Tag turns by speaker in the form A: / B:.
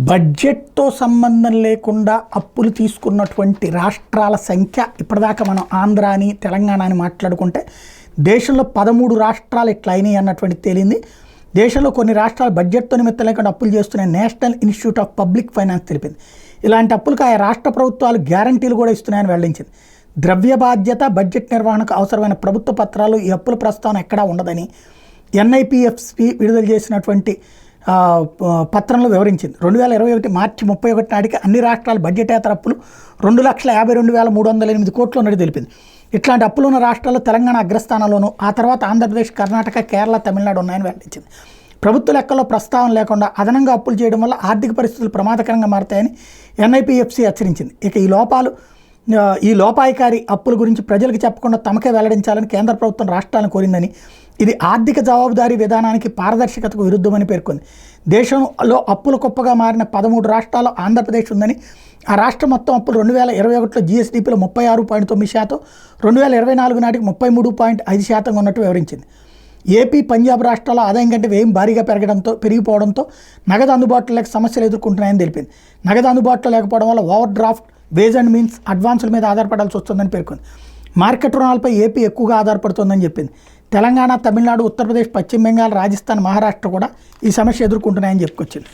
A: బడ్జెట్తో సంబంధం లేకుండా అప్పులు తీసుకున్నటువంటి రాష్ట్రాల సంఖ్య ఇప్పటిదాకా మనం ఆంధ్ర అని తెలంగాణ అని మాట్లాడుకుంటే దేశంలో 13 రాష్ట్రాలు ఇట్లా అయినాయి అన్నటువంటి తేలింది. దేశంలో కొన్ని రాష్ట్రాలు బడ్జెట్తో నిమిత్తం లేకుండా అప్పులు చేస్తున్నాయి national institute of public finance తెలిపింది. ఇలాంటి అప్పులకు ఆయా రాష్ట్ర ప్రభుత్వాలు గ్యారంటీలు కూడా ఇస్తున్నాయని వెల్లడించింది. ద్రవ్య బాధ్యత బడ్జెట్ నిర్వహణకు అవసరమైన ప్రభుత్వ పత్రాలు ఈ అప్పుల ప్రస్తావన ఎక్కడా ఉండదని NIPFC విడుదల చేసినటువంటి పత్రంలో వివరించింది. 2021 మార్చి 31 నాటికి అన్ని రాష్ట్రాల బడ్జెటేతర అప్పులు 2,52,308 కోట్లు ఉన్నట్టు తెలిపింది. ఇట్లాంటి అప్పులు ఉన్న రాష్ట్రాల్లో తెలంగాణ అగ్రస్థానంలోనూ, ఆ తర్వాత ఆంధ్రప్రదేశ్, కర్ణాటక, కేరళ, తమిళనాడు ఉన్నాయని వెల్లడించింది. ప్రభుత్వ లెక్కల్లో ప్రస్తావన లేకుండా అదనంగా అప్పులు చేయడం వల్ల ఆర్థిక పరిస్థితులు ప్రమాదకరంగా మారతాయని NIPFC హెచ్చరించింది. ఇక ఈ లోపాయికారి అప్పుల గురించి ప్రజలకు చెప్పకుండా తమకే వెల్లడించాలని కేంద్ర ప్రభుత్వం రాష్ట్రాలను కోరిందని, ఇది ఆర్థిక జవాబుదారీ విధానానికి పారదర్శకతకు విరుద్ధమని పేర్కొంది. దేశంలో అప్పుల కుప్పగా మారిన 13 రాష్ట్రాల్లో ఆంధ్రప్రదేశ్ ఉందని, ఆ రాష్ట్రం మొత్తం అప్పులు 2021లో GSDPలో 36.9%, 2024 నాటికి 33.5% ఉన్నట్టు వివరించింది. ఏపీ, పంజాబ్ రాష్ట్రాల్లో ఆదాయం కంటే వ్యయం భారీగా పెరిగిపోవడంతో నగదు అందుబాటులో లేక సమస్యలు ఎదుర్కొంటున్నాయని తెలిపింది. నగదు అందుబాటులో లేకపోవడం వల్ల overdraft, ways and means అడ్వాన్సుల మీద ఆధారపడాల్సి వస్తుందని పేర్కొంది. మార్కెట్ రుణాలపై ఏపీ ఎక్కువగా ఆధారపడుతుందని చెప్పింది. తెలంగాణ, తమిళనాడు, ఉత్తరప్రదేశ్, పశ్చిమ బెంగాల్, రాజస్థాన్, మహారాష్ట్ర కూడా ఈ సమస్య ఎదుర్కొంటున్నాయని చెప్పుకొచ్చింది.